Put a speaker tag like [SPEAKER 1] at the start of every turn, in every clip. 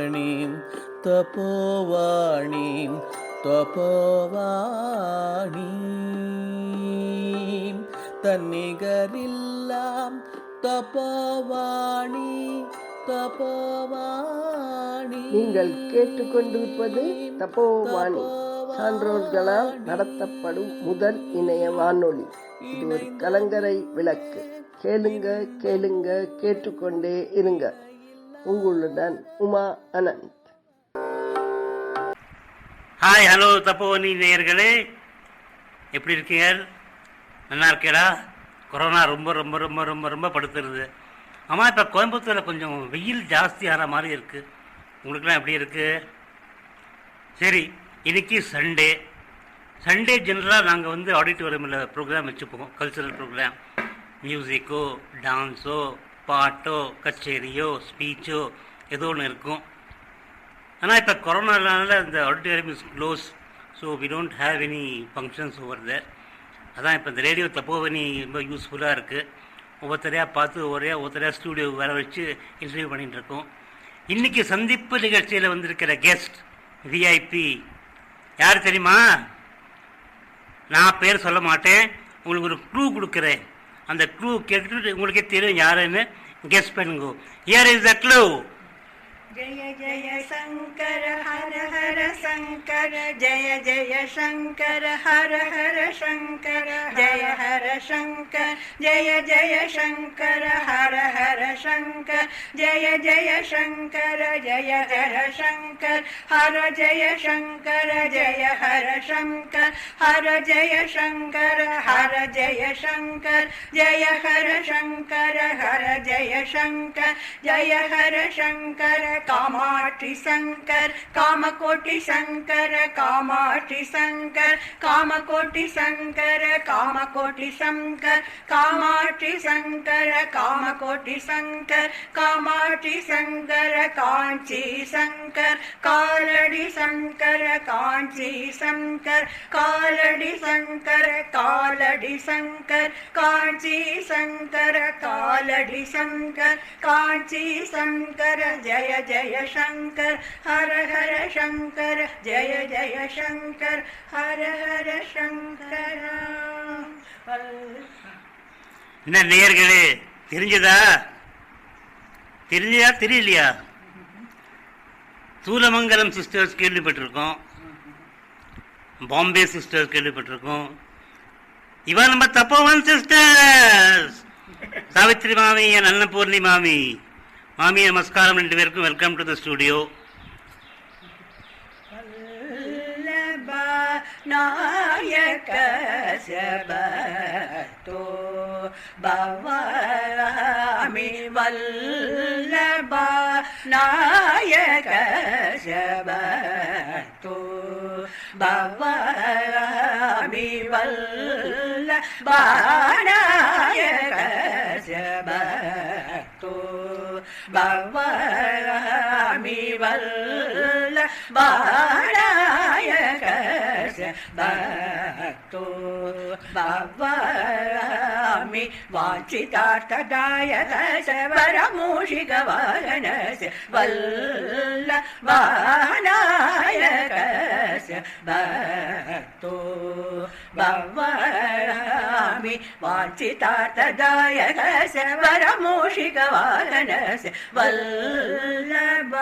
[SPEAKER 1] தபோவாணீம் தபோவாணீம் தபோவாணீம் தன்னிகரில்லாம் தபோவாணி தபோவாணி.
[SPEAKER 2] நீங்கள் கேட்டுக்கொண்டிருப்பது தபோவாணி, சான்றோர்களால் நடத்தப்படும் முதல் இணைய வானொலி. இது ஒரு கலங்கரை விளக்கு. கேளுங்க கேளுங்க, கேட்டுக்கொண்டே இருங்க. உங்களுடன் உமா அனந்த்.
[SPEAKER 3] ஹாய், ஹலோ தப்போவனி நேயர்களே, எப்படி இருக்கீங்க? நல்லா இருக்கேடா. கொரோனா ரொம்ப ரொம்ப ரொம்ப ரொம்ப ரொம்ப படுத்துருது. ஆமாம், இப்போ கோயம்புத்தூரில் கொஞ்சம் வெயில் ஜாஸ்தி ஆகிற மாதிரி இருக்குது. உங்களுக்குலாம் எப்படி இருக்குது? சரி, இன்றைக்கி சண்டே ஜென்ரலாக நாங்கள் வந்து ஆடிட்டோரியமில் ப்ரோக்ராம் வச்சுப்போம். கல்ச்சுரல் ப்ரோக்ராம், மியூசிக்கோ, டான்ஸோ, பாட்டோ, கச்சேரியோ, ஸ்பீச்சோ ஏதோ ஒன்று இருக்கும். ஆனால் இப்போ கொரோனானால இந்த auditorium is close, so we don't have any functions over there. அதான் இப்போ இந்த ரேடியோ தப்போவனி ரொம்ப யூஸ்ஃபுல்லாக இருக்குது. ஒவ்வொருத்தரையாக பார்த்து ஒவ்வொருத்தரையாக ஸ்டூடியோ வர வச்சு இன்டர்வியூ பண்ணிகிட்டு இருக்கோம். இன்றைக்கி சந்திப்பு நிகழ்ச்சியில் வந்திருக்கிற கெஸ்ட் விஐபி யார் தெரியுமா? நான் பேர் சொல்ல மாட்டேன், உங்களுக்கு ஒரு க்ளூ கொடுக்குறேன். அந்த க்ளூ கேட்டுட்டு உங்களுக்கே தெரியும் யாருன்னு கெஸ் பண்ணுங்க. Here is the clue.
[SPEAKER 4] Jai Jai Shankar हर हर शंकर, जय जय शंकर हर हर शंकर, जय हर शंकर, जय जय शंकर हर हर शंकर, जय जय शंकर, जय हर शंकर, हर जय शंकर, जय हर शंकर, हर जय शंकर, हर जय शंकर, जय हर शंकर, हर जय शंकर, जय हर शंकर, कामाक्षि शंकर, कामकोटि शंकर, कामाक्षि शंकर, कामकोटि शंकर, कामकोटि शंकर, कामाक्षि शंकर, कामकोटि शंकर, कामाक्षि शंकर, कांची शंकर, कालड़ी शंकर, कांची शंकर, कालड़ी शंकर, कालड़ी शंकर, कांची शंकर, कालड़ी शंकर, कांची शंकर, जय जय शंकर, हर हर शंकर, जय जय शंकर, हर हर शंकर.
[SPEAKER 3] என்ன நேயர்களே, தெரிஞ்சதா தெரியலையா? சூலமங்கலம் சிஸ்டர்ஸ் கேள்விப்பட்டிருக்கோம், பாம்பே சிஸ்டர்ஸ் கேள்விப்பட்டிருக்கோம். இவன் நம்ம தப்போவன் சிஸ்டர்ஸ், சாவித்ரி மாமி, என் அன்னபூர்ணி மாமி. மாமி நமஸ்காரம், 2 பேருக்கும் வெல்கம் டு த ஸ்டுடியோ.
[SPEAKER 4] நாயக சபதோ பவாமி வல்லப, நாயக சபதோ பவாமி வல்லப, நாயக சபதோ பவாமி வல்லப, நாயக பக்தோ பவாமி வாஞ்சிதார்த்ததாயக வரமூஷிக வாகனஸ் வல்லப, நாயக பக்தோ பவாமி வாஞ்சிதார்த்ததாயக வரமூஷிக வாகனஸ் வல்லப,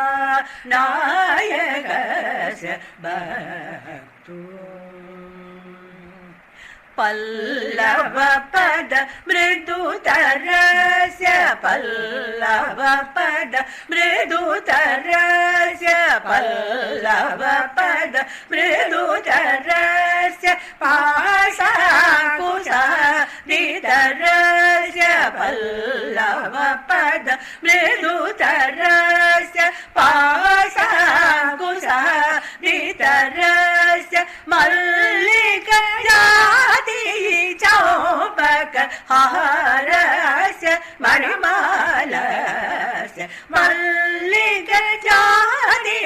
[SPEAKER 4] நாயக பக்தோ. பல்லவ பத மிருதுதரஸ்ய, பல்லவ பத மிருதுதரஸ்ய, பல்லவ பத மிருதுதரஸ்ய, பாசாங்குஷாதிதரஸ்ய, பல்லவ பத மிருதுதரஸ்ய, பாசாங்குஷாதிதரஸ்ய, மல்லிக चौपक हारस्य मणिमालस्य, मल्लिक जाति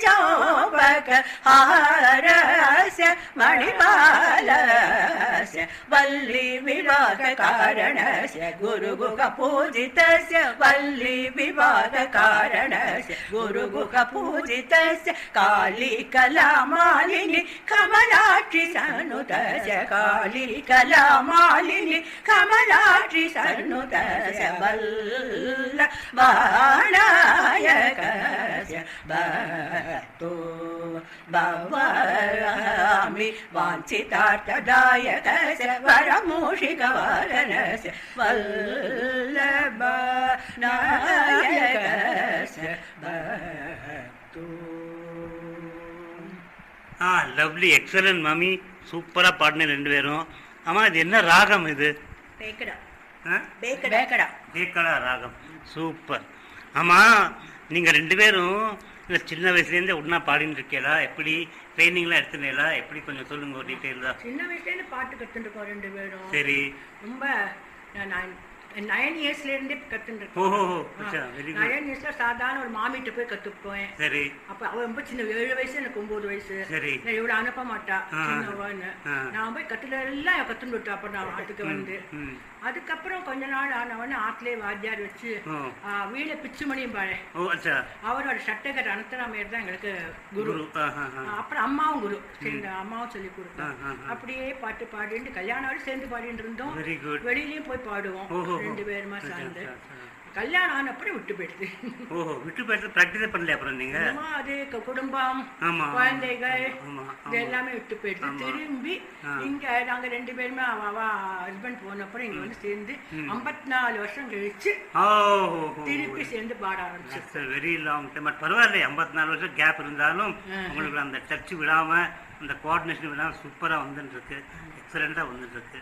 [SPEAKER 4] चौपक हारस्य मणिमालस्य वल्ली विवाह कारणस्य गुरुगुह पूजितस्य वल्ली विवाह कारणस्य गुरुगुह पूजितस्य काली कलामालिनी कमलाक्षि सन्नुतस्य काली कलामालिनी कमलाक्षि सन्नुतस्य वल्लभानायकस्य भक्तो भवामि वाञ्छितार्थदायकस्य वरमूषिकवाहनस्य वल्लभनायकस्य भक्तो.
[SPEAKER 3] லவ்லி எக்ஸலன்ட் மாமி, சூப்பராக பாடின ரெண்டு பேரும். ஆமாம், இது என்ன ராகம் இது?
[SPEAKER 4] பேக்கடா
[SPEAKER 3] ஆ?
[SPEAKER 4] பேக்கடா
[SPEAKER 3] கேக்கடா ராகம், சூப்பர். ஆமாம், நீங்கள் ரெண்டு பேரும் இந்த சின்ன வயசுலேருந்தே ஒன்றா பாடின்னு இருக்கீங்களா? எப்படி ட்ரைனிங்லாம் எடுத்துனீங்களா? எப்படி கொஞ்சம் சொல்லுங்க ஒரு டீட்டெயிலாக.
[SPEAKER 4] சின்ன வயசுலேருந்து பாட்டு கற்றுருக்கோம் ரெண்டு பேரும்.
[SPEAKER 3] சரி.
[SPEAKER 4] ரொம்ப 9 இயர்ஸ்லேருந்தே கற்றுருக்கோம்.
[SPEAKER 3] ஓஹோ, வெரி குட்.
[SPEAKER 4] 9 இயர்ஸ்ல சாதாரண ஒரு மாமிகிட்ட போய் கற்றுப்போம்.
[SPEAKER 3] சரி.
[SPEAKER 4] அப்போ அவள் ரொம்ப சின்ன, 7 வயசு, எனக்கு 9 வயசு.
[SPEAKER 3] சரி.
[SPEAKER 4] நான் இவ்வளோ அனுப்ப மாட்டா சின்னவான்னு. நான் போய் எல்லாம் கற்றுன்னு விட்டா. அப்புறம் நான் அதுக்கு வந்து அதுக்கப்புறம் கொஞ்ச நாள் ஆனவொன்னு ஆத்திலே வாத்தியார் வச்சு வீட பிச்சுமணியும் பாழ அவரோட சட்டகர் அனந்தராமையர் தான் எங்களுக்கு குரு. அப்புறம் அம்மாவும் குரு சேர்ந்த அம்மாவும் சொல்லி கொடுத்தோம். அப்படியே பாட்டு பாடிட்டு கல்யாணம் சேர்ந்து பாடிட்டு இருந்தோம். வெளியிலயும் போய் பாடுவோம் ரெண்டு பேருமா சேர்ந்து. கல்யாணம் ஆனப்பறம் விட்டு போயிடுது.
[SPEAKER 3] ஓஹோ, விட்டு போயிடுது. ப்ராக்டிஸ் பண்ணல அப்புறம் நீங்க?
[SPEAKER 4] அது குடும்பம், குழந்தைகள் இது எல்லாமே விட்டு போயிடுது. திரும்பி இங்க நாங்க ரெண்டு பேருமே அவ ஹஸ்பண்ட் போனப்பறம் இங்க வந்து சேர்ந்து 54 வருஷம் கழிச்சு திருப்பி சேர்ந்து பாட ஆரம்பிச்சு.
[SPEAKER 3] Very long time. பட் பரவாயில்ல, 54 வருஷம் கேப் இருந்தாலும் உங்களுக்கு அந்த டச் விடாம, அந்த கோஆர்டினேஷன் விடாம சூப்பரா வந்துட்டு இருக்கு. எக்ஸலண்டா வந்துட்டு இருக்கு.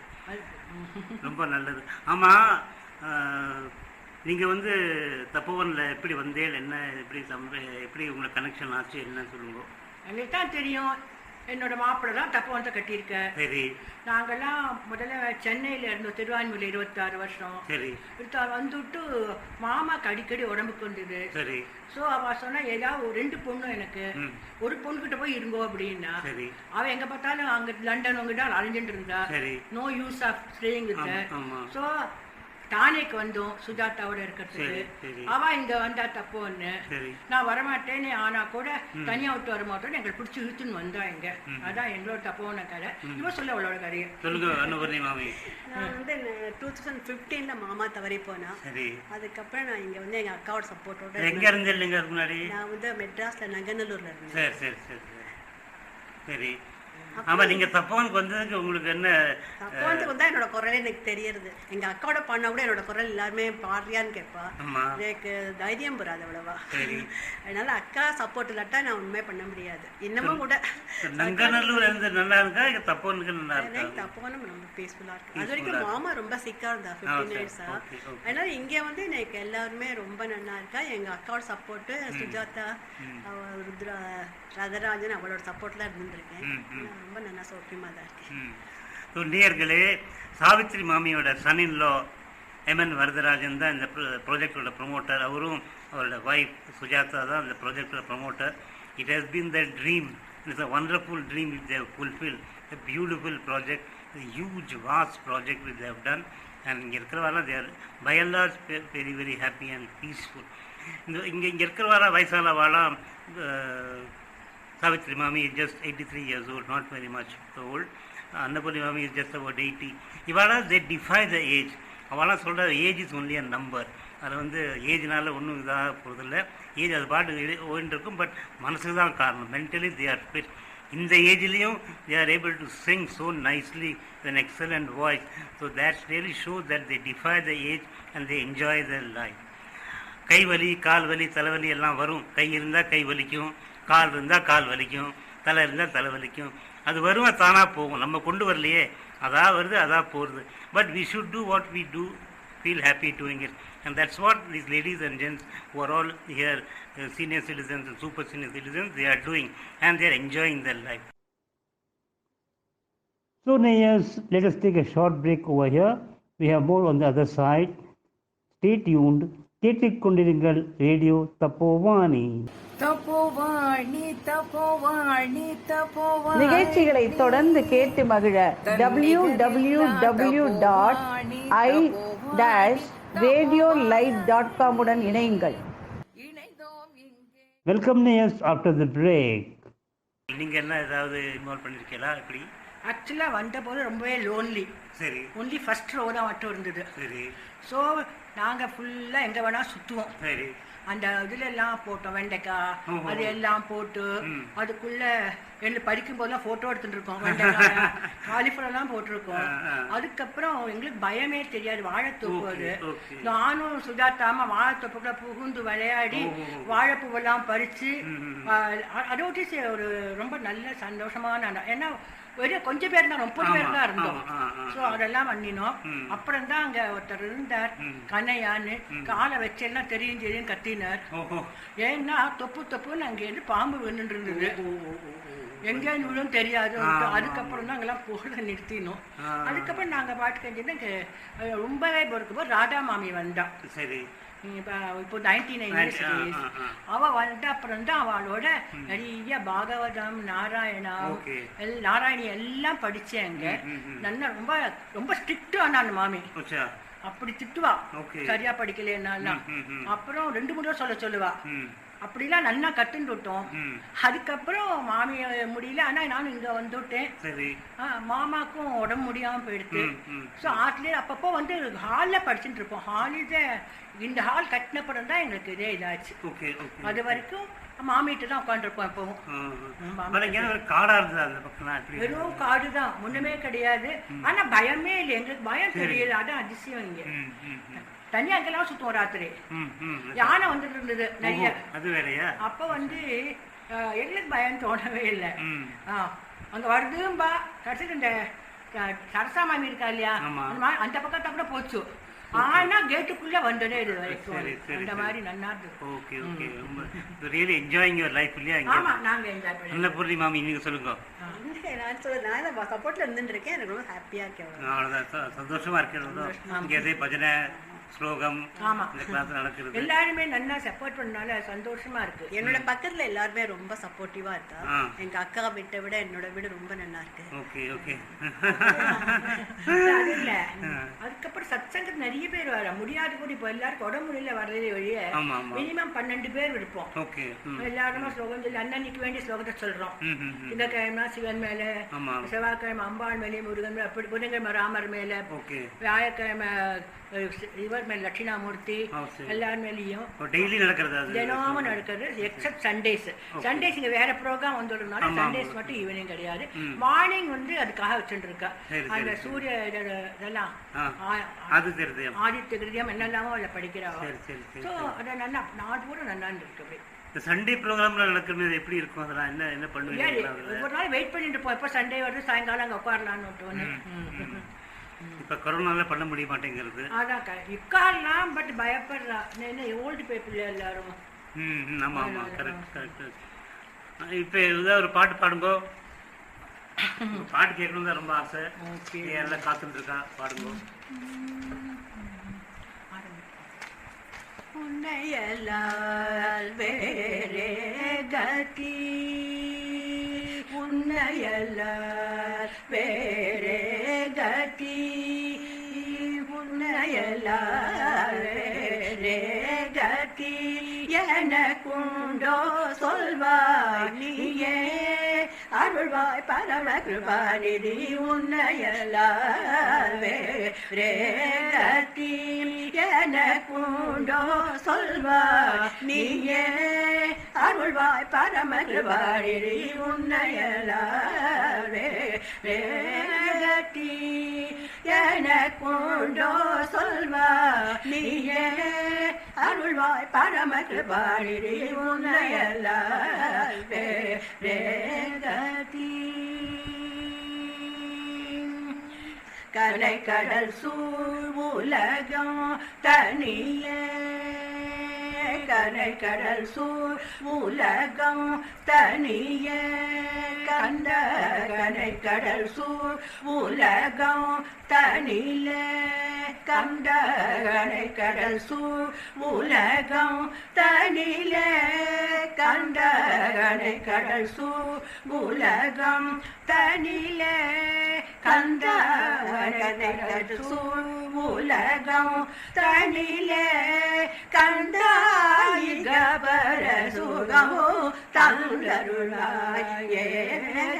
[SPEAKER 3] ரொம்ப நல்லது. ஆமா, நீங்கள் வந்து தப்போவனில் எப்படி வந்தேன், என்ன எப்படி உங்களுக்கு கனெக்ஷன் ஆச்சு, என்ன சொல்லுங்க.
[SPEAKER 4] எங்களுக்கு தான் தெரியும், என்னோட மாப்பிள்ளை தான் தப்போவனத்தை கட்டியிருக்க.
[SPEAKER 3] சரி.
[SPEAKER 4] நாங்கள்லாம் முதல்ல சென்னையில் இருந்தோம், திருவான்மூரில் 26 வருஷம்.
[SPEAKER 3] சரி.
[SPEAKER 4] வந்துவிட்டு மாமாக்கு அடிக்கடி உடம்புக்கு வந்தது.
[SPEAKER 3] சரி.
[SPEAKER 4] ஸோ அவள் சொன்னா ஏதாவது 2 பொண்ணு எனக்கு, ஒரு பொண்ணுகிட்ட போய் இருங்கோ அப்படின்னா. அவள் எங்கே பார்த்தாலும் அங்கே லண்டன் உங்ககிட்ட அலைஞ்சிட்டு இருந்தா. No use of staying with. So தானேக்கு வந்தோம் சுஜாதாவோட இருக்கிறதுக்கு. அவ இங்க வந்தா தப்போன்னு நான் வரமாட்டேன்னு ஆனா கூட தனியா விட்டு வர மாட்டோம், எங்களுக்கு பிடிச்சி இழுத்துன்னு வந்தா இங்க. அதான் எங்களோட தப்போன கதை. இவ சொல்ல அவளோட கதையை
[SPEAKER 3] சொல்லுங்க.
[SPEAKER 1] நான் வந்து 2015ல மாமா தவறி போனா. அதுக்கப்புறம் நான் இங்க வந்து எங்க அக்காவோட சப்போர்ட்டோட.
[SPEAKER 3] எங்க இருந்தீங்க முன்னாடி?
[SPEAKER 1] நான் வந்து மெட்ராஸ்ல நங்கநல்லூர்ல இருந்தேன்.
[SPEAKER 3] சரி சரி சரி சரி. ஆமா, நீங்க தப்போனுக்கு வந்ததுக்கு உங்களுக்கு என்ன?
[SPEAKER 1] தப்போனுக்கு வந்தா என்னோட குரல் எனக்கு தெரியறது. எங்க அக்காவோட பண்ணா கூட என்னோட குரல் எல்லாருமே பாடுறியான்னு கேட்பா. எனக்கு தைரியம் வராது அவ்வளவா. அதனால அக்கா சப்போர்ட் இல்லாட்டா நான் உண்மை பண்ண முடியாது. இன்னமும் கூட
[SPEAKER 3] நங்கநல்லூர் நல்லா இருக்கா, தப்போனுக்கு நல்லா இருக்கா?
[SPEAKER 1] தப்போனும் ரொம்ப பீஸ்ஃபுல்லா இருக்கு. அது வரைக்கும் மாமா ரொம்ப சிக்கா இருந்தா 15 இயர்ஸா. அதனால இங்க வந்து எனக்கு எல்லாருமே ரொம்ப நல்லா இருக்கா. எங்க அக்காவோட சப்போர்ட், சுஜாதா, ருத்ரா, ரதராஜன் அவளோட சப்போர்ட்ல இருந்திருக்கேன். ரொம்ப நல்லா சௌக்கியமா தான் இருக்கேன்.
[SPEAKER 3] நேயர்களே, சாவித்ரி மாமியோட சன்-இன்-லா எம்என் வரதராஜன் தான் இந்த ப்ராஜெக்டோட ப்ரொமோட்டர். அவரும் அவரோட ஒய்ஃப் சுஜாதா தான் இந்த ப்ராஜெக்டோட promoter. It has been the dream. It's a wonderful dream with Dev fulfil. A beautiful project, a huge vast project which they have done, and இங்கே இருக்கிறவாரெலாம் they are by and large very very happy and peaceful. இங்கே இருக்கிறவாரா வயசானவாலாம் Savitri Mami is just 83 years old, not very much old. Annapurni Mami is just about 80. இவாளா they defy the age. அவளாம் சொல்கிற age is only a number. அதில் வந்து ஏஜ்னால ஒன்றும் இதாக போகிறதில்ல. Age அது பாட்டு ஓடிட்டு இருக்கும், பட் மனசுக்கு தான் காரணம். Mentally they are fit. இந்த ஏஜ்லேயும் they are able to sing so nicely with an excellent voice. So that really shows that they defy the age and they enjoy their life. கை வலி, கால் வலி, தலைவலி எல்லாம் வரும். கை இருந்தால் கை வலிக்கும், கால் இருந்தால் கால் வலிக்கும், தலை இருந்தால் தலை வலிக்கும். அது வருமா தானாக போகும், நம்ம கொண்டு வரலையே. அதான் வருது, அதான் போகிறது. But we should do what we do, feel happy doing it. And that's what these ladies and gents who are all here, senior citizens and super senior citizens, they are doing, and they are enjoying their life. So Nayas, let us take a short break over here. We have more on the other side. Stay tuned கேட்டுக்கொண்டிருங்கள் radio Tapovani.
[SPEAKER 5] நிகழ்ச்சிகளை தொடர்ந்து கேட்டு மகிழ www.i-radiolive.com உடன் இணையுங்கள்.
[SPEAKER 3] Welcome நியர்ஸ் after the break. நீங்கள் என்ன ஏதாவது இன்வால்வ் பண்ணியிருக்கீங்களா? எப்படி
[SPEAKER 4] ஆக்சுவலாக வந்தபோது ரொம்பவே லோன்லி.
[SPEAKER 3] சரி.
[SPEAKER 4] ஒன்லி ஃபர்ஸ்ட் ரோ தான் மட்டும் இருந்தது.
[SPEAKER 3] சரி.
[SPEAKER 4] ஸோ நாங்கள் ஃபுல்லாக எங்கே வேணால் சுற்றுவோம்.
[SPEAKER 3] சரி.
[SPEAKER 4] அந்த இதுல எல்லாம் போட்டோம், வெண்டைக்காய் அது எல்லாம் போட்டு அதுக்குள்ள என்ன படிக்கும் போதெல்லாம் போட்டோ எடுத்துட்டு இருக்கோம். வெண்டைக்காய் காலிஃபிளவர் எல்லாம் போட்டிருக்கோம். அதுக்கப்புறம் எங்களுக்கு பயமே தெரியாது. வாழைத்தோப்பு அது நானும் சுஜாதாமா வாழைத்தோப்புக்குள்ள புகுந்து விளையாடி வாழைப்பூவெல்லாம் பறிச்சு அதோட்டி ஒரு ரொம்ப நல்ல சந்தோஷமான, ஏன்னா வெறும் கொஞ்சம் பேர் தான், 30 பேர் தான் இருந்தோம். ஸோ அதெல்லாம் பண்ணினோம். அப்புறம் தான் அங்கே ஒருத்தர் இருந்தார் கண்ணையான்னு, காலை வச்சு எல்லாம் தெரியும் தெரியும் கத்தினார். ஏன்னா தொப்பு தொப்புன்னு அங்கேருந்து பாம்பு விழுந்துட்டு இருந்தது, எங்கேன்னு விழும் தெரியாது. அதுக்கப்புறம் தான் அங்கெல்லாம் போல நிறுத்தினோம். அதுக்கப்புறம் நாங்கள் பாட்டு கஞ்சிட்டு ரொம்பவே பொறுக்கும்போது ராதா மாமி வந்தா. சரி. இப்போ 99 இயர்ஸ் அவள் வந்து அப்புறம் தான் அவளோட நிறைய பாகவதம் நாராயணா நாராயணி எல்லாம் படிச்சேங்க. நல்லா ரொம்ப ரொம்ப ஸ்ட்ரிக்ட் ஆனா அந்த மாமி அப்படி திட்டுவா சரியா படிக்கலன்னாலாம். அப்புறம் 2-3 சொல்லுவா. அப்படிலாம் நல்லா கட்டுன்னு விட்டோம். அதுக்கப்புறம் மாமிய முடியல, ஆனா நானும் இங்க வந்துட்டேன். மாமாக்கும் உடம்பு முடியாம போயிடுச்சு. ஸோ ஆட்லயே அப்பப்போ வந்து ஹாலில் படிச்சுட்டு இருப்போம். ஹாலில் இந்த ஹால் கட்டினப்பறம் தான் எங்களுக்கு இதே இதாச்சு. அது வரைக்கும் மாமிட்டு தான் உட்காந்துருப்போம். எப்பவும் வெறும் காடு தான், ஒண்ணுமே கிடையாது. ஆனா பயமே இல்லை, எங்களுக்கு பயம் தெரியல. அதான் அதிசயம். இங்க தனியா அங்கெல்லாம் சுத்தம் ராத்திரி யானை வந்துட்டு இருந்தது நிறைய. அப்ப வந்து எங்களுக்கு பயம் தோணவே இல்லை. அங்க வருதும்பா கடைசிக்கு இந்த சரசா மாமி இருக்கா இல்லையா, அந்த பக்கத்தை கூட போச்சு. ஆனா கேட்டுக்குள்ள வந்ததே இது வரைக்கும். அந்த மாதிரி நல்லா
[SPEAKER 3] இருக்கு.
[SPEAKER 4] ஆமா, நாங்க என்ஜாய் பண்ணோம்.
[SPEAKER 3] பூர்ணி மாமி நீங்க சொல்லுங்க.
[SPEAKER 1] நான் சப்போர்ட்ல இருந்துட்டு இருக்கேன். எனக்கு ரொம்ப ஹாப்பியா இருக்கேன்.
[SPEAKER 3] அவ்வளவுதான், சந்தோஷமா இருக்கிறது. பஜனை ஸ்லோகம் நடக்கிறது.
[SPEAKER 4] எல்லாருமே நல்லா சப்போர்ட் பண்ணனால சந்தோஷமா இருக்கு.
[SPEAKER 1] என்னோட பக்கத்துல எல்லாருமே ரொம்ப சப்போர்ட்டிவா இருக்கா. எங்க அக்கா வீட்டை விட என்னோட வீடு ரொம்ப நல்லா இருக்கு.
[SPEAKER 3] Okay okay.
[SPEAKER 4] அது இல்ல, அதுக்கப்புறம் சத்சங்கத்துக்கு நிறைய பேர் வர முடியாது கூட. இப்போ எல்லாருக்கும் உடம்பு முடியல வர்றதே வழியே மினிமம் 12 பேர் இருப்போம். எல்லாருமே ஸ்லோகம் சொல்லி அண்ணனுக்கு வேண்டிய ஸ்லோகத்தை சொல்றோம். திங்கக்கிழமை சிவன் மேல, செவ்வாய்க்கிழமை அம்பாள் மேலே, முருகன் மேல, அப்படி புதன்கிழமை ராமர் மேல, வியாழக்கிழமை இவர் மேல லட்சுமிமூர்த்தி, எல்லார் மேலேயும் தினமும் நடக்கிறது. Accept Sundays. சண்டேஸ் இங்க வேற ப்ரோக்ராம் வந்துடுறதுனால சண்டேஸ் மட்டும் ஈவினிங் கிடையாது. மார்னிங் வந்து அதுக்காக வச்சுட்டு இருக்கா. அந்த சூரிய இதெல்லாம் ஆதித்ய கிருதியம் என்னெல்லாமோ அதில் படிக்கிறாங்க. ஸோ அதை நல்லா நாடு கூட நல்லா இருக்கு.
[SPEAKER 3] சண்டே ப்ரோக்ராம்ல நடக்கிறது எப்படி இருக்கும்? அதெல்லாம் என்ன என்ன பண்ணுவீங்க?
[SPEAKER 4] ஒவ்வொரு நாள் வெயிட் பண்ணிட்டு இருப்போம், எப்போ சண்டே வருது சாயங்காலம் அங்கே உட்காரலான்னு.
[SPEAKER 3] இப்ப கொரோனால பண்ண முடிய மாட்டேங்கிறது.
[SPEAKER 4] அதான் உட்காரலாம், பட் பயப்படுறா. என்ன ஓல்டு பீப்புள் எல்லாரும்.
[SPEAKER 3] ஆமா ஆமா, கரெக்ட் கரெக்ட். இப்ப ஏதாவது ஒரு பாட்டு பாடுங்கோ. பாட்டு கேட்கணும் தான் ரொம்ப ஆசை. எல்லாம் காத்துட்டு இருக்கா, பாடுங்கோ.
[SPEAKER 4] உன்னையல்லால் வேறே கதி, உன்னையல்லால் வேறே கதி, உன்னையல்லால் வேறே கதி எனக்குண்டோ சொல்வாய் நீயே, அருள்வாய் பரம கிருபாநிதி. உன்னையல்லால் வேறே கதி எனக்குண்டோ சொல்வாய் நீயே, அருள்வாய் பரம கிருபாநிதி. உன்னையல்லால் வேறே கதி எனக்குண்டோ சொல்வாய் நீயே, அருள்வாய் பரம கிருபாநிதி. உன்னையல்லால் வேறே கதி. கரை கடல் சூழ் உலகம் தனியே, கரை கடல் சூழ் உலகம் தனியே கண்ட கரை கடல் சூழ் உலகம் தனிலே கண்ட கரை கடல் சூழ் உலகம் தனிலே கண்ட கரை கடல் சூழ் உலகம் தனிலே கண்ட கரை கடல் சூழ் உலகம் தனிலே கண்டாயிகபர சுகமோ தந்தருளாயே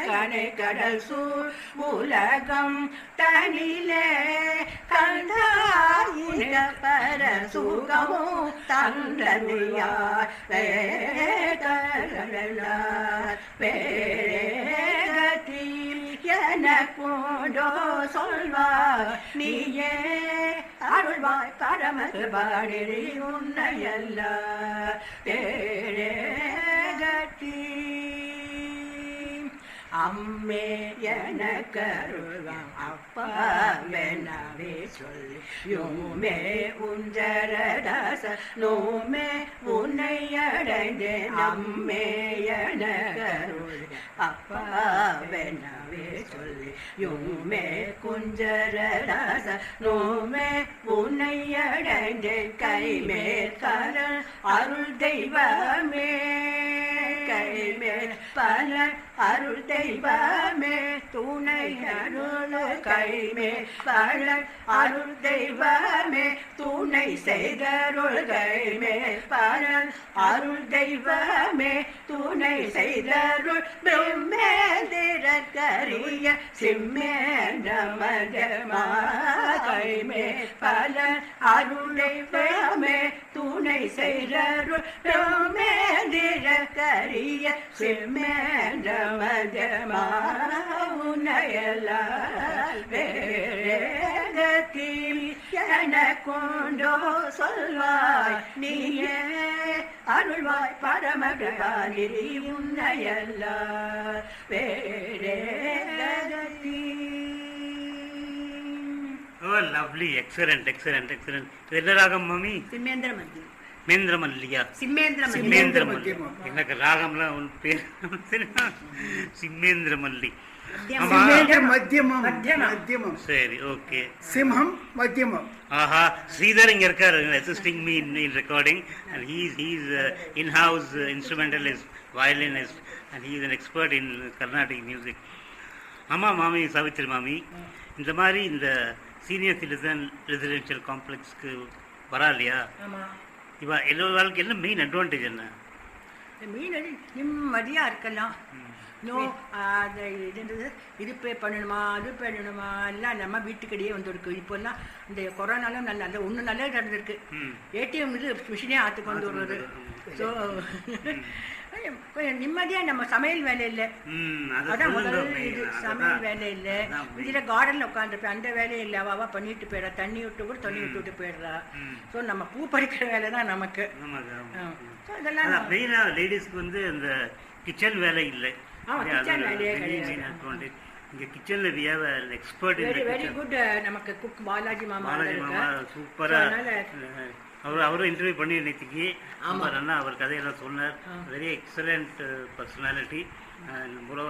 [SPEAKER 4] கரை கடல் சூழ் உலகம் தனிலே கண்டாயிகபர சுகமோ தந்தருளாயே பேரேகதி எனக்குண்டோ சொல்வாய் நீயே அருள்வாய் பரமபாடி உன்னையல்ல பேரேகதி அம்மே எனக்கருள்வாம் அப்பாவெனவே சொல்லி யோமே உஞ்சரதாச நோமே உன்னை அடைந்தேன் அம்மே எனக்கருள் அப்பாவெனவே சொல்லி யோமே குஞ்சரதாச நோமே உன்னை அடைந்தேன் கைமேல் கரல் அருள் தெய்வமே கைமேல் பல அருள் தெய்வமே துணை அருள் கைமேல் பல அருள் தெய்வமே துணை செய்தருள் கைமேல் பல அருள் தெய்வமே துணை செய்தருள் பிரம்மேந்திரக்கரிய சிம்மேந்திர மகமா கைமேல் பல அருள் தெய்வமே துணை செய்தருள் பிரம்மேந்திரக்கரிய சிம்மேந்திர மகமா உன்னையல்லால் வேறேகதி எனக்குண்டோ சொல்வாய் நீயே அருள்வாய் பரமகதி உன்னையல்லால் வேறேகதி.
[SPEAKER 3] Oh, lovely, excellent, excellent, excellent. என்ன ராகம் மாமி?
[SPEAKER 1] சிம்மேந்திர மல்லி.
[SPEAKER 3] மேந்திர மல்லியா?
[SPEAKER 1] சிம்மேந்திர மல்லி.
[SPEAKER 3] சிம்மேந்திர மல்லி. எனக்கு ராகம்லாம் உன் பேர் சிம்மேந்திர மல்லி.
[SPEAKER 6] மத்தியமம்.
[SPEAKER 3] சரி, ஓகே.
[SPEAKER 6] சிம்ஹம் மத்தியமம்.
[SPEAKER 3] ஆஹா, ஸ்ரீதர் இங்க இருக்காரு assisting me in recording, and he's in-house instrumentalist, violinist, and he is an expert in Carnatic music. ஆமா மாமி, சாவித்திரி மாமி, இந்த மாதிரி இந்த சீனியர் சிட்டிசன் ரெசிடென்ஷியல் காம்ப்ளெக்ஸ்க்கு வரா இல்லையா? இவ எல்லாருக்கும் என்ன மெயின் அட்வான்டேஜ் என்ன?
[SPEAKER 4] மீன் நிம்மதியாக இருக்கலாம். நோ அது இது பே பண்ணணுமா அது பண்ணணுமா எல்லாம் நம்ம வீட்டுக்கடியே வந்துருக்கு. இப்போல்லாம் இந்த கொரோனாலும் நல்ல ஒன்று நல்லது நடந்திருக்கு. ஏடிஎம் இது மிஷினே ஆற்று கொண்டு வருவது. ஸோ கொஞ்சம் நிம்மதியாக நம்ம சமையல் வேலை இல்லை. அதான் முதல்ல இது சமையல் வேலை இல்லை. இதில் கார்டனில் உட்காந்துருப்பேன், அந்த வேலையை இல்லை. அவா பண்ணிட்டு போயிடா, தண்ணி விட்டு கூட தண்ணி விட்டு போயிடுறா. ஸோ நம்ம பூ பறிக்கிற வேலை தான் நமக்கு. ஸோ இதெல்லாம்
[SPEAKER 3] மெயினாக லேடிஸ்க்கு வந்து அந்த கிச்சன் வேலை இல்லை. இங்க கிச்சன்ல we have an expert in the
[SPEAKER 4] very good. நமக்கு குக் பாலாஜி மாமா
[SPEAKER 3] சூப்பரா அவரும் இன்டர்வியூ பண்ணி நேற்றுக்கு நல்லா அவர் கதையெல்லாம் சொன்னார். Very excellent personality.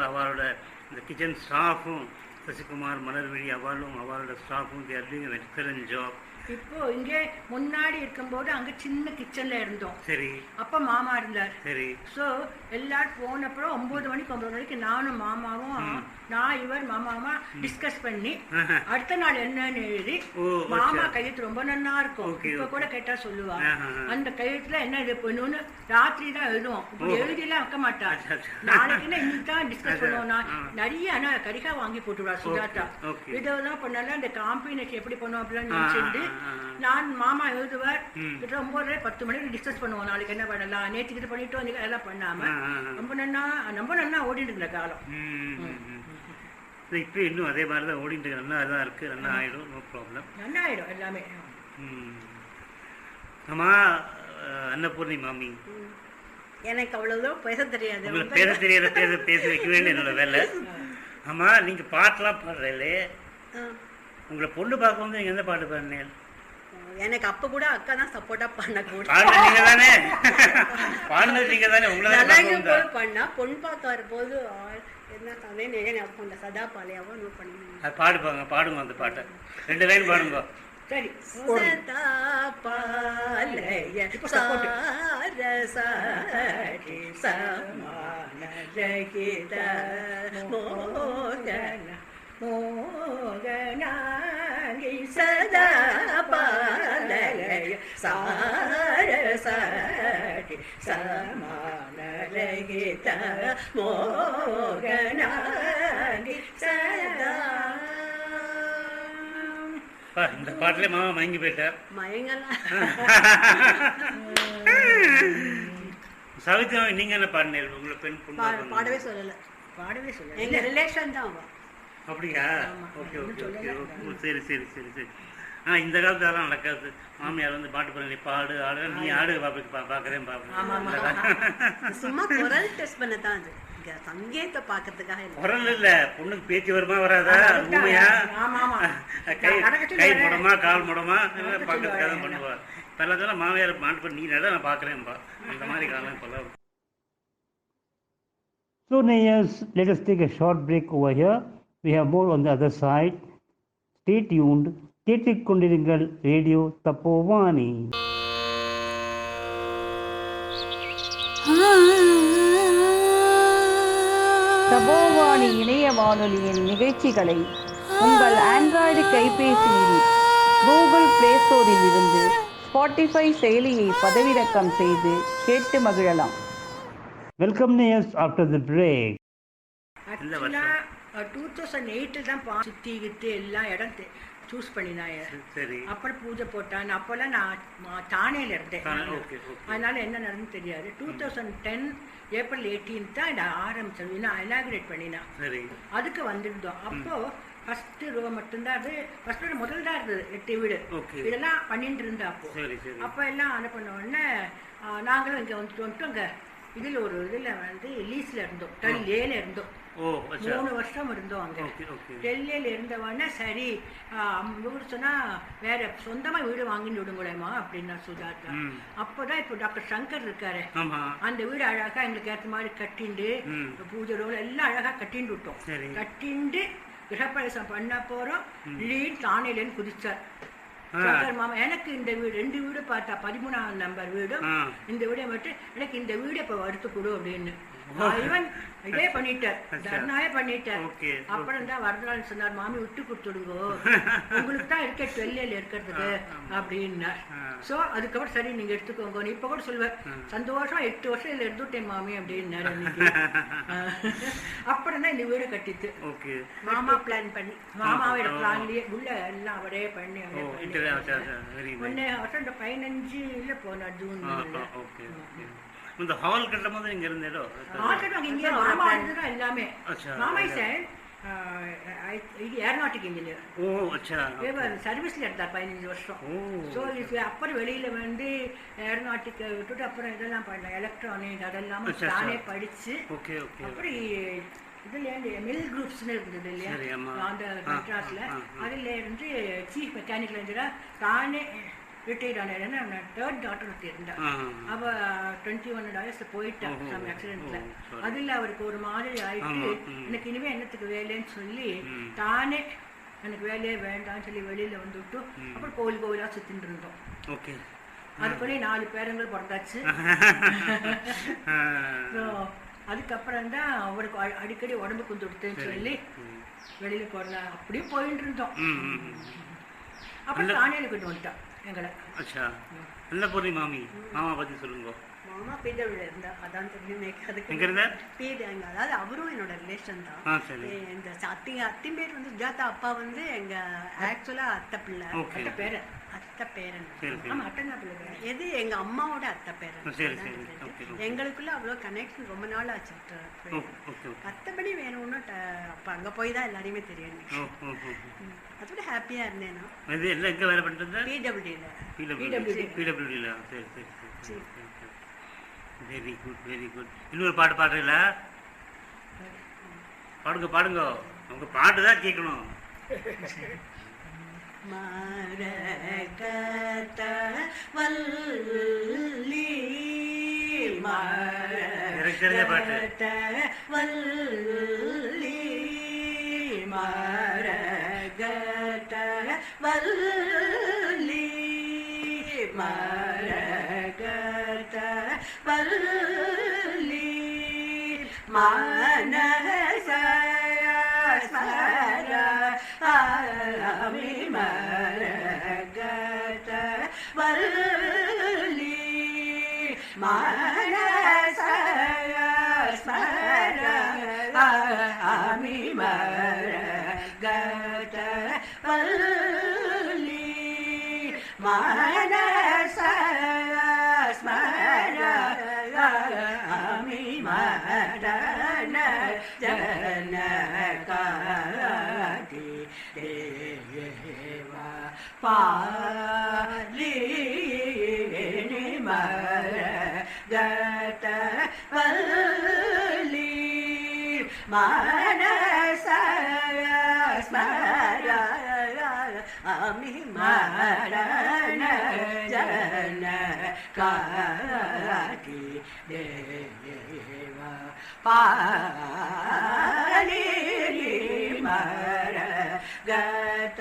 [SPEAKER 3] அவரோட இந்த கிச்சன் ஸ்டாஃபும் சசிகுமார் மலர்விழி அவளோட ஸ்டாஃபும் they are doing an excellent job.
[SPEAKER 4] இப்போ இங்கே முன்னாடி இருக்கும்போது அங்கே சின்ன கிச்சன்ல இருந்தோம்.
[SPEAKER 3] சரி.
[SPEAKER 4] அப்போ மாமா இருந்தார்.
[SPEAKER 3] சரி.
[SPEAKER 4] ஸோ எல்லாரும் போனப்பறம் 9 மணிக்கு நானும் மாமாவும் நான் இவர் மாமாவா டிஸ்கஸ் பண்ணி அடுத்த நாள் என்னன்னு எழுதி மாமா கையெழுத்து ரொம்ப நல்லா இருக்கும். இப்போ கூட கேட்டா சொல்லுவா அந்த கையெழுத்துல என்ன இது பண்ணணும்னு ராத்திரி தான் எழுதுவோம். இப்போ எழுதியெல்லாம் வைக்க மாட்டா. நாளைக்குன்னா இன்னைக்கு தான் டிஸ்கஸ் பண்ணுவோம். நான் நிறைய ஆனால் கரிகா வாங்கி போட்டுவிடா சுஜாதா. இதெல்லாம் பண்ணாலும் அந்த காம்பினேஷன் எப்படி பண்ணுவோம் அப்படின்னு நினைச்சிட்டு நான் மாமா எழுதுவார். 9:30 மணிக்கு டிஸ்கஸ் பண்ணுவோம் நாளைக்கு என்ன பண்ணலாம். நேற்று இது பண்ணிட்டு வந்து அதெல்லாம் பண்ணாம ரொம்ப நல்லா ஓடிட்டு இருந்த காலம்.
[SPEAKER 3] இப்போ இன்னும் அதே மாதிரி தான் ஓடிட்டு நல்லா தான் இருக்கு. நல்லா ஆயிடும், நோ ப்ராப்ளம்.
[SPEAKER 4] நல்லா ஆயிடும் எல்லாமே.
[SPEAKER 3] ஆமா அன்னபூர்ணி மாமி,
[SPEAKER 1] எனக்கு அவ்வளவுதான் பேச தெரியாது.
[SPEAKER 3] உங்களுக்கு பேச தெரியாத பேச வைக்க வேண்டிய என்னோட வேலை. ஆமா, நீங்க பாட்டெல்லாம் பாடுறீங்களே, உங்களை பொண்ணு பார்க்க வந்து நீங்க எந்த பாட்டு பாடுனீங்க?
[SPEAKER 1] எனக்கு அப்ப கூட அக்கா தான் சப்போர்ட்டா பண்ண கூட
[SPEAKER 3] பாடுனது நீங்க தானே பாடுனது நீங்க தானே உங்களை
[SPEAKER 1] போது பண்ணா பொன் பார்க்க வரும்போது என்ன அதே நேரம் அப்போ இந்த சதா பாலையாவோ நோட் பண்ணி
[SPEAKER 3] பாடுங்க அந்த பாட்டை 2 லைன் பாடுங்க.
[SPEAKER 4] சரி
[SPEAKER 1] சதா பாலைய சாரசாடி சமான ரகித மோகன மோகனாங்கி சதா பாலைய சாரசாடி சமான ரகித மோகனாங்கி சதா.
[SPEAKER 3] இந்த பாட்டுல மாமா மயங்கி போயிட்டார். சாவித்ரி நீங்க என்ன பாடினீங்க? உங்களை பெண்
[SPEAKER 1] பாடவே சொல்லல எங்க ரிலேஷன் தான்.
[SPEAKER 3] அப்படியா? ஓகே ஓகே ஓகே சரி சரி சரி சரி. இந்த காலத்துல அதெல்லாம் நடக்காது. மாமியார் வந்து பாட்டு பண்ணி பாடு ஆடு நீ ஆடு பாக்குறேன் பாப்பேன்.
[SPEAKER 1] சும்மா குரல் டெஸ்ட் பண்ணதான் அது. சங்கீத பாக்கிறதுக்காக
[SPEAKER 3] குரல் இல்ல, பொண்ணுக்கு பேச்சு வருமா வராதா, கை முடமா கால் முடமா பாக்கிறதுக்காக தான் பண்ணுவா. இப்பெல்லாம் மாமியார் பாட்டு பண்ணி நீ நட நான் பாக்குறேன்பா. அந்த மாதிரி காலம் இப்பெல்லாம்.
[SPEAKER 7] So Nayas, let us take a short break over here. We have more on the other side. Stay tuned. கேட்டுக்கொண்டிருங்கள் ரேடியோ தப்போவானி.
[SPEAKER 5] தபோவாணி இணைய வானொலியின் நிகழ்ச்சிகளை உங்கள் ஆண்ட்ராய்டு கைபேசியில் கூகுள் பிளே ஸ்டோரில் இருந்து ஸ்பாட்டிஃபை செயலியை பதிவிறக்கம் செய்து கேட்டு மகிழலாம்.
[SPEAKER 7] வெல்கம் நேயர்ஸ் ஆஃப்டர் தி பிரேக்.
[SPEAKER 4] ஆக்சுவலா 2008 தான் சுத்திக்கிட்டு எல்லா இடம் சூஸ் பண்ணினாங்க. அப்புறம் பூஜை போட்டான். அப்போல்லாம் நான் தானேல இருந்தேன். அதனால என்ன நடந்து தெரியாது. 2010 ஏப்ரல் 18 தான் நான் ஆரம்பிச்சேன். இனாகுரேட் பண்ணினான். அதுக்கு வந்துருந்தோம். அப்போ ஃபர்ஸ்ட் ரோ மட்டும்தான் அது. ஃபர்ஸ்ட் ரோ முதல் தான் இருந்தது 8 வீடு. இதெல்லாம் பண்ணிட்டு இருந்தேன். அப்போ எல்லாம் என்ன பண்ண உடனே நாங்களும் இங்கே வந்துட்டு அங்கே இதில் ஒரு இதில் வந்து லீஸில் இருந்தோம். டெல்லியில இருந்தோம். 3 வருஷம் இருந்தோம் அங்கே. டெல்லியில இருந்தவொடனே சரி வீடு சொன்னா வேற சொந்தமா வீடு வாங்கிட்டு விடுங்களேமா அப்படின்னா சுஜாதா. அப்போதான் இப்போ டாக்டர் சங்கர் இருக்காரு. அந்த வீடு அழகா எங்களுக்கு ஏற்ற மாதிரி கட்டிண்டு பூஜை ரோல் எல்லாம் அழகா கட்டிண்டு விட்டோம். கட்டிண்டு கிரகப்பிரவேசம் பண்ண போறோம். லீட் தானேலன்னு குதிச்சார் மாமா. எனக்கு இந்த வீடு 2 வீடு பார்த்தா 13ஆம் நம்பர் வீடும் இந்த வீடை மட்டும் எனக்கு இந்த வீடு இப்ப எடுத்து கொடு அப்படின்னு இதே பண்ணிட்டார். தர்ணாவே பண்ணிட்டார். அப்புறம் தான் வரதராஜன் சொன்னார், மாமி விட்டு கொடுத்துடுங்க உங்களுக்கு தான் இருக்க டெல்லியில இருக்கிறதுக்கு அப்படின்னா. சோ அதுக்கப்புறம் சரி நீங்க எடுத்துக்கோங்க. இப்ப கூட சொல்லுவேன் சந்தோஷம் 8 வருஷம் இதுல எடுத்துட்டேன் மாமி அப்படின்னாரு. அப்புறம் தான் இந்த வீடு கட்டிட்டு மாமா பிளான் பண்ணி மாமாவோட பிளான்லயே உள்ள எல்லாம் அவரே பண்ணி 15 போனார் ஜூன்.
[SPEAKER 3] இந்த ஹால் கட்டும்போது நீங்க இருந்தேடோ?
[SPEAKER 4] ஹால் கட்டுவாங்க இங்க மாமா இருந்ததா எல்லாமே. மாமா சார் ஏரோநாட்டிக் இன்ஜினியர். சர்வீஸ்ல இருந்தார் 15 வருஷம். ஸோ அப்புறம் வெளியில வந்து ஏரோநாட்டிக் விட்டுட்டு அப்புறம் இதெல்லாம் பண்ண எலக்ட்ரானிக் அதெல்லாம் தானே படிச்சு அப்புறம் இதுல மில் குரூப்ஸ்னு இருந்தது இல்லையா அந்த மெட்ராஸ்ல, அதுல இருந்து சீஃப் மெக்கானிக்கல் இன்ஜினியரா தானே ரிட்டையர்ட் ஆன. நான் 3rd டாக்டர் ஒருத்தி இருந்தேன். அவ 21 வயசுல போயிட்டான் சம் ஆக்சிடென்ட்ல. அதுல அவருக்கு ஒரு மாதிரி ஆயிட்டு எனக்கு இனிமே என்னத்துக்கு வேலைன்னு சொல்லி தானே எனக்கு வேலையே வேண்டாம்னு சொல்லி வெளியில வந்துட்டு அப்புறம் கோவிலா சுத்திட்டு இருந்தோம். அதுக்குள்ளே 4 பேரங்கள் பிறந்தாச்சு. அதுக்கப்புறம் தான் அவருக்கு அடிக்கடி உடம்பு குந்துடுத்துன்னு சொல்லி வெளியில போடலாம் அப்படியும் போயிட்டு இருந்தோம். அப்புறம் தானே கொண்டு வந்துட்டான் எங்களை.
[SPEAKER 3] நல்ல பொண்ணு மாமி. மாமா பத்தி சொல்லுங்க.
[SPEAKER 1] மாமா பீடபிள்யூ இருந்தா அதான் தெரியும். அதாவது அவரும் என்னோட ரிலேஷன் தான். இந்த அத்தி பேர் வந்து சுஜாதா. அப்பா வந்து எங்க ஆக்சுவலா அத்தை பிள்ளை. அத்தை பேரன். ஆமா அட்டனா பிள்ளை. எது எங்க அம்மாவோட அத்தை பேரன். எங்களுக்குள்ள அவ்வளவு கனெக்ஷன் ரொம்ப நாள் ஆச்சு. மற்றபடி வேணும்னு அப்ப அங்க போய் தான் எல்லாரையுமே தெரியும். அதோட ஹாப்பியா இருந்தேன்.
[SPEAKER 3] Very good very good. இன்னொரு பாட்டு பாடுறீங்களா? பாடுங்க பாடுங்க. உங்க பாட்டு தான் கேட்கணும்.
[SPEAKER 1] மரகத வல்லி மரகத வல்லி மரகத வல்லி மரகத வல்லி மானச ஸ்மர ஆமி மரகத வல்லி மானச ஸ்மர ஆமி மரகத வல்லி மானச ஸ்மர ஆமி மரண ஜனகாதி தேவா பாலி மரகத வல்லி மானச ஸ்மர ஆமி மரண ஜனகாதி தேவா பாலி மரகத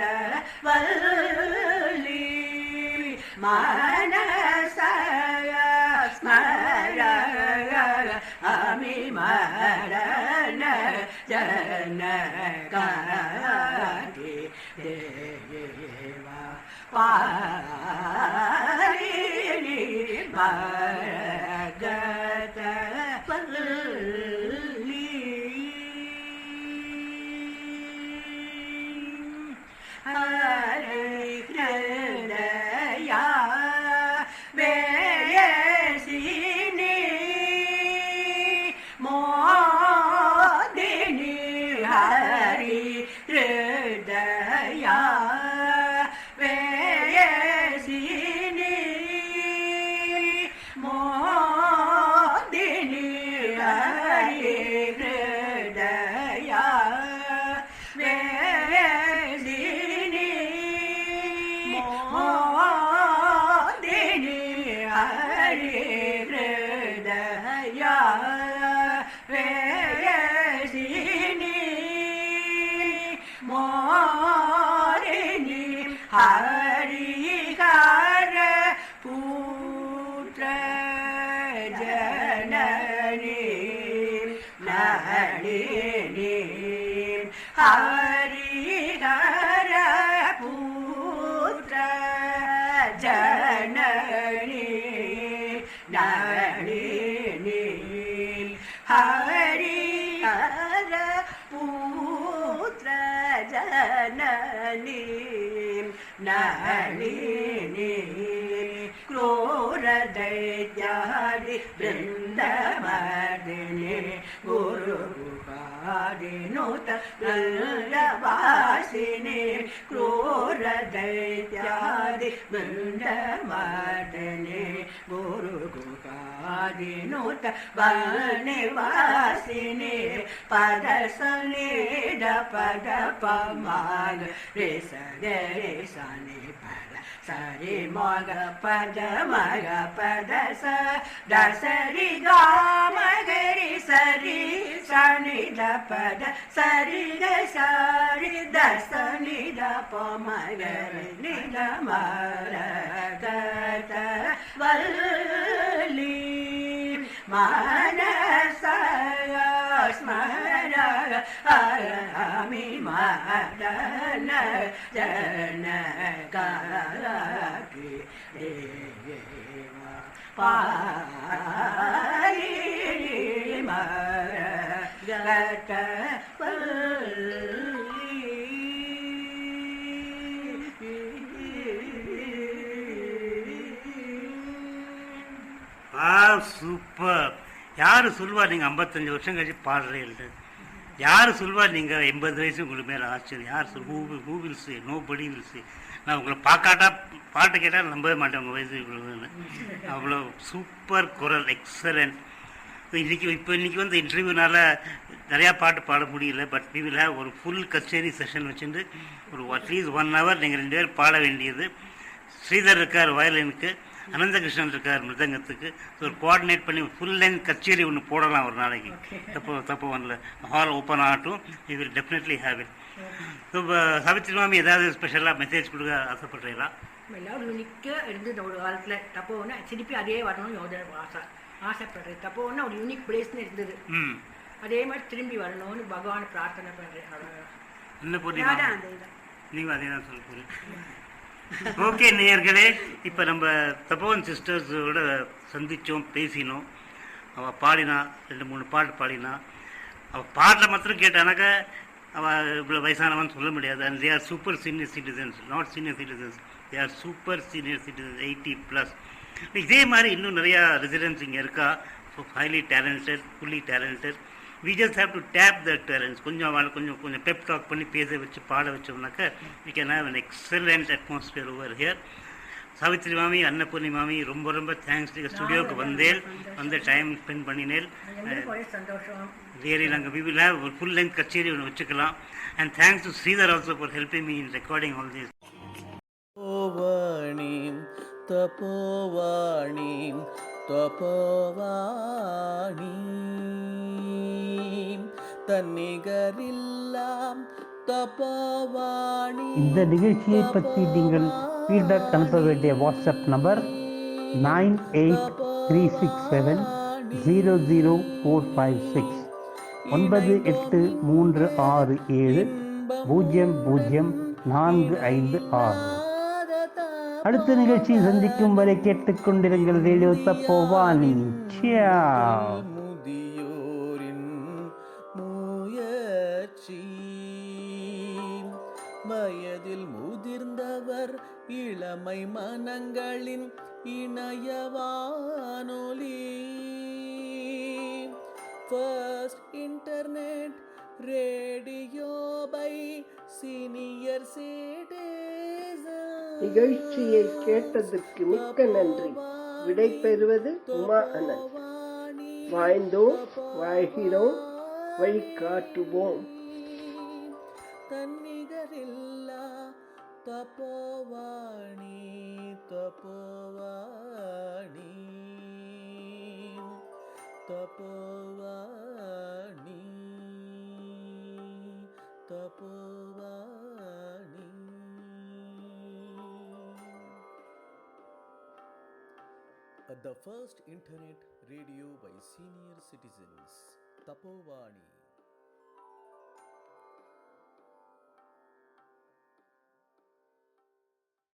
[SPEAKER 1] வல்லி மானச ஸ்மர ஆமி மரண ஜனகாதி தேவா பாலி மரகத வல்லி ஹரே கிருஷ்ணயா வேசினி மோதினி ஹரி ஹிருதயா வேசினி மோதினி ஹரி ஹிருதயா வேசினி மோதினி ஹரி ஹிருதயா வேசினி மோதினி ஹரிஹர புத்ர ஜனனி நளினி ஹரிஹர புத்ர ஜனனி நளினி ஹரிஹர புத்ர ஜனனி நளினி क्रूर दैत्यादि वृंदमर्दिनि गुरु गुहादिनुत वासिनि क्रूर दैत्यादि वृंदमर्दिनि गुरु गुहादिनुत वनिवासिनि पद सनिध पद पमाग रे सगे सनि पद सरि मग पद स दसरि ग मगरि सरि सनि द पद सरि ग सरि दसनि द प मगरि नि द मरगत वल्ली मानस स्मर आमि मदन जनकाति देवा पारि मरगत
[SPEAKER 3] சூப்பர். யார் சொல்வா நீங்கள் 55 வருஷம் கழிச்சு பாடுறீங்க? யார் சொல்வா நீங்கள் 80 வயசு உங்களுக்கு மேலே ஆச்சரியம்? யார் சொல் ஹூ வில் சே? நோ படி வில் சே. நான் உங்களை பார்க்காட்டா பாட்டு கேட்டால் நம்பவே மாட்டேன் உங்கள் வயசு இவ்வளோன்னு. அவ்வளோ சூப்பர் குரல், எக்ஸலண்ட். இன்னைக்கு வந்து இன்டர்வியூனால நிறையா பாட்டு பாட முடியல. பட் வி வில் ஹேவ் ஒரு ஃபுல் கச்சேரி செஷன் வச்சுட்டு ஒரு அட்லீஸ்ட் 1 hour நீங்கள் 2 பேர் பாட வேண்டியது. ஸ்ரீதர் இருக்கார் வயலினுக்கு, அனந்தகிருஷ்ணன் இருக்கார் மிருதங்கத்துக்கு. ஒரு கோஆர்டினேட் பண்ணி ஃபுல் லென்த் கச்சேரி ஒன்று போடலாம் ஒரு நாளைக்கு. தப்பு வரல, ஹால் ஓப்பன் ஆகட்டும். We will definitely have it. So Savitri மாமி ஏதாவது ஸ்பெஷலாக மெசேஜ் கொடுக்க ஆசைப்படுறீங்களா?
[SPEAKER 4] எல்லாரும் யூனிக்காக இருந்தது ஒரு காலத்தில். தப்போன்னா திருப்பி அதே வரணும்னு ஆசைப்படுறேன். தப்போன்னா ஒரு யூனிக் பிளேஸ்னு இருந்தது, அதே மாதிரி திரும்பி வரணும்னு பகவானை பிரார்த்தனை பண்ணுறேன்.
[SPEAKER 3] என்ன போறீங்க நீங்கள் அதே தான் சொல்ல போகிறேன். ஓகே நேயர்களே, இப்போ நம்ம தப்போவன் சிஸ்டர்ஸோட சந்தித்தோம், பேசினோம். அவள் பாடினா 2-3 பாட்டு பாடினா. அவள் பாட்டில் மாத்திரம் கேட்டானாக்கா அவள் இவ்வளோ வயசானவன்னு சொல்ல முடியாது. And they are super senior citizens, not senior citizens, they are super senior citizens, 80+. இதே மாதிரி இன்னும் நிறையா ரெசிடென்ட்ஸ் இங்கே இருக்கா, highly talented, fully talented. We just have to tap the talents. கொஞ்சம் அவளை கொஞ்சம் பெப் டாக் பண்ணி பேச வச்சு பாட வச்சோம்னாக்கா we can have an excellent atmosphere over here. Savitri மாமி, அன்னபூர்ணி மாமி, ரொம்ப ரொம்ப தேங்க்ஸ். நீங்கள் ஸ்டுடியோவுக்கு வந்து டைம் ஸ்பெண்ட் பண்ணினேன். ரியலி நாங்கள் வி வில் ஹேவ் ஒரு ஃபுல் லென்த் கச்சேரி ஒன்று வச்சுக்கலாம். And thanks to Sridhar also for helping me in recording all this.
[SPEAKER 8] Tapovani தன்னிகரில்லாம் தபோவாணி.
[SPEAKER 7] இந்த நிகழ்ச்சியை பற்றி நீங்கள் ஃபீட்பேக் அனுப்ப வேண்டிய வாட்ஸ்அப் நம்பர் 9836700456 9836700456. அடுத்த நிகழ்ச்சியை சந்திக்கும் வரை கேட்டுக்கொண்டிருங்கள் ரேடியோ தப்போவாணி.
[SPEAKER 8] முதியோரின் முயற்சி, வயதில் முதிர்ந்தவர் இளமை மனங்களின் இணையவானொலி. First internet radio by senior citizen.
[SPEAKER 2] நிகழ்ச்சியை கேட்டதற்கு மிக்க நன்றி. விடை பெறுவது உமா அனந்த். வாழ்ந்தோம், வாழ்கிறோம், வழிகாட்டுவோம்.
[SPEAKER 8] தன்னிகரில்லா Tapovani Tapovani Tapovani Tapovani. The first internet radio by senior citizens, Tapovani.